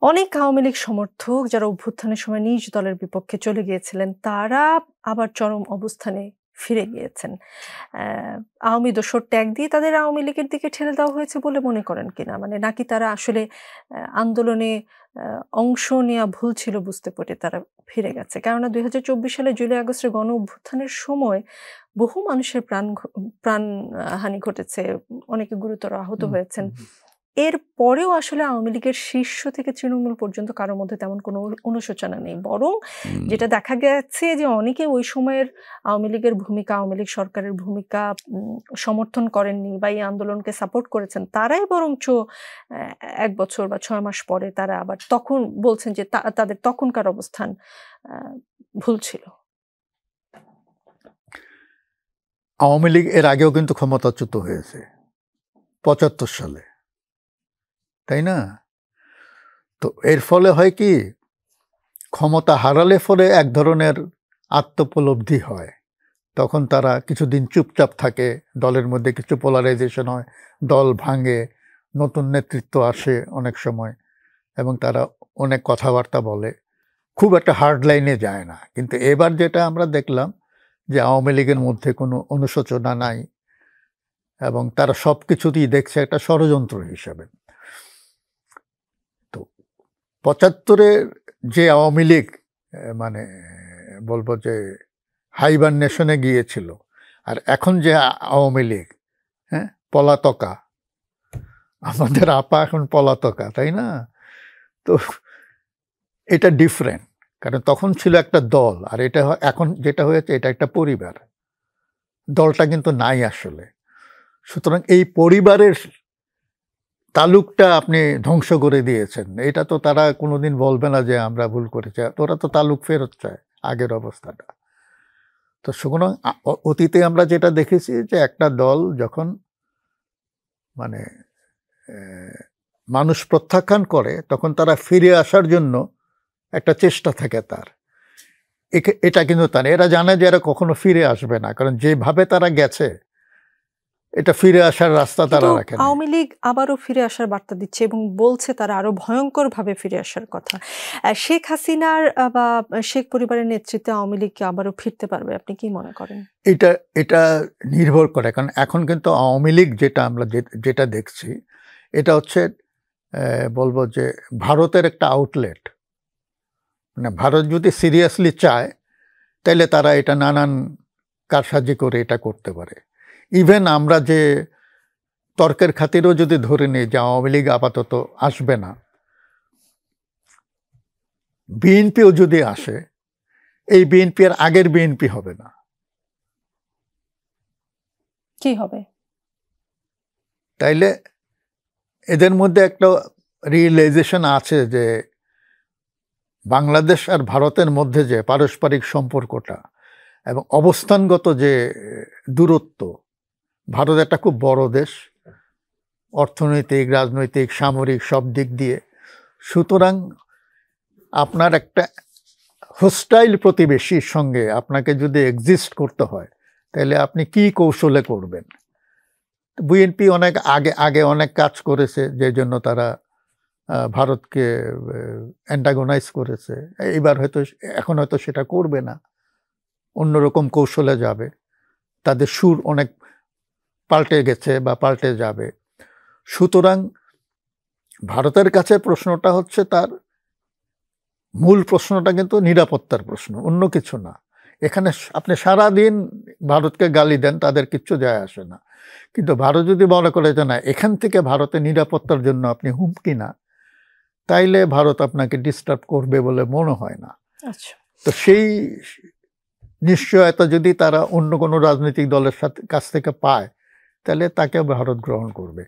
অনেক আওয়ামী লীগ সমর্থক যারা অভ্যুত্থানের সময় নিজ দলের বিপক্ষে চলে গিয়েছিলেন, তারা আবার চরম অবস্থানে ফিরে গিয়েছেন। আওয়ামী দোসর ট্যাগ দিয়ে তাদের আওয়ামী লীগের দিকে ঠেলে দেওয়া হয়েছে বলে মনে করেন কিনা? মানে নাকি তারা আসলে আন্দোলনে অংশ নেয়া ভুল ছিল বুঝতে পেরে তারা ফিরে গেছে? কেননা ২০২৪ সালে জুলাই আগস্টের গণ অভ্যুত্থানের সময় বহু মানুষের প্রাণহানি ঘটেছে। অনেকে গুরুতর আহত হয়েছেন। এর পরেও আসলে আওয়ামী লীগের শীর্ষ থেকে তৃণমূল পর্যন্ত কারো মধ্যে তেমন কোনো অনুশোচনা নেই। বরং যেটা দেখা গেছে যে অনেকে ওই সময়ের আওয়ামী লীগের ভূমিকা, আওয়ামী লীগ সরকারের ভূমিকা সমর্থন করেননি বা এই আন্দোলনকে সাপোর্ট করেছেন। তারাই বরঞ্চ ১ বছর বা ৬ মাস পরে তারা আবার তখন বলছেন যে তাদের তখনকার অবস্থান ভুল ছিল। আওয়ামী লীগ এর আগেও কিন্তু ক্ষমতাচ্যুত হয়েছে ৭৫ সালে, তাই না? তো এর ফলে হয় কি, ক্ষমতা হারালে ফলে এক ধরনের আত্মোপলব্ধি হয়। তখন তারা কিছুদিন চুপচাপ থাকে, দলের মধ্যে কিছু পোলারাইজেশন হয়, দল ভাঙে, নতুন নেতৃত্ব আসে অনেক সময় এবং তারা অনেক কথাবার্তা বলে, খুব একটা হার্ড লাইনে যায় না। কিন্তু এবার যেটা আমরা দেখলাম যে আওয়ামী লীগের মধ্যে কোনো অনুশোচনা নাই এবং তারা সব কিছুতেই দেখছে একটা ষড়যন্ত্র হিসাবে। তো ৭৫-এর যে আওয়ামী লীগ মানে বলবো যে হাইবারনেশনে গিয়েছিল, আর এখন যে আওয়ামী লীগ, হ্যাঁ, পলাতকা, আমাদের আপা এখন পলাতকা, তাই না? তো এটা ডিফারেন্ট, কারণ তখন ছিল একটা দল, আর এটা এখন যেটা হয়েছে এটা একটা পরিবার। দলটা কিন্তু নাই আসলে। সুতরাং এই পরিবারের তালুকটা আপনি ধ্বংস করে দিয়েছেন। এটা তো তারা কোনোদিন বলবে না যে আমরা ভুল করেছি, ওরা তো তালুক ফেরত চায় আগের অবস্থাটা। তো সুতরাং অতীতে আমরা যেটা দেখেছি যে একটা দল যখন মানে মানুষ প্রত্যাখ্যান করে, তখন তারা ফিরে আসার জন্য একটা চেষ্টা থাকে তার। এটা কিন্তু তার, এরা জানে যে এরা কখনো ফিরে আসবে না, কারণ যেভাবে তারা গেছে এটা ফিরে আসার রাস্তা তারা রাখে না। আওয়ামী লীগ আবারও ফিরে আসার বার্তা দিচ্ছে এবং বলছে তারা আরো ভয়ঙ্কর ভাবে ফিরে আসার কথা। শেখ হাসিনার বা শেখ পরিবারের নেতৃত্বে আওয়ামী লীগ কি আবারও ফিরতে পারবে? আপনি কি মনে করেন? এটা নির্ভর করে, কারণ এখন কিন্তু আওয়ামী লীগ যেটা আমরা যেটা দেখছি, এটা হচ্ছে বলবো যে ভারতের একটা আউটলেট। মানে ভারত যদি সিরিয়াসলি চায় তাহলে তারা এটা নানান কারসাজি করে এটা করতে পারে। ইভেন আমরা যে তর্কের খাতিরও যদি ধরে নিই যে আওয়ামী লীগ আপাতত আসবে না, বিএনপিও যদি আসে, এই বিএনপি আর আগের বিএনপি হবে না। কি হবে? তাইলে এদের মধ্যে একটা রিয়েলাইজেশন আছে যে বাংলাদেশ আর ভারতের মধ্যে যে পারস্পরিক সম্পর্কটা এবং অবস্থানগত যে দূরত্ব, ভারত একটা খুব বড় দেশ, অর্থনৈতিক, রাজনৈতিক, সামরিক সব দিক দিয়ে। সুতরাং আপনার একটা হোস্টাইল প্রতিবেশীর সঙ্গে আপনাকে যদি এক্সিস্ট করতে হয়, তাহলে আপনি কি কৌশলে করবেন? বিএনপি অনেক আগে অনেক কাজ করেছে, যে জন্য তারা ভারতকে অ্যান্টাগোনাইজ করেছে। এখন হয়তো সেটা করবে না, অন্যরকম কৌশলে যাবে। তাদের সুর অনেক পাল্টে গেছে বা পাল্টে যাবে। সুতরাং ভারতের কাছে প্রশ্নটা হচ্ছে, তার মূল প্রশ্নটা কিন্তু নিরাপত্তার প্রশ্ন, অন্য কিছু না। এখানে আপনি সারাদিন ভারতকে গালি দেন, তাদের কিচ্ছু যায় আসে না। কিন্তু ভারত যদি মনে করে যে না, এখান থেকে ভারতের নিরাপত্তার জন্য আপনি হুমকি না, তাইলে ভারত আপনাকে ডিস্টার্ব করবে বলে মনে হয় না। আচ্ছা, তো সেই নিশ্চয়তা যদি তারা অন্য কোনো রাজনৈতিক দলের কাছ থেকে পায়, তাহলে তাকে ভারত গ্রহণ করবে।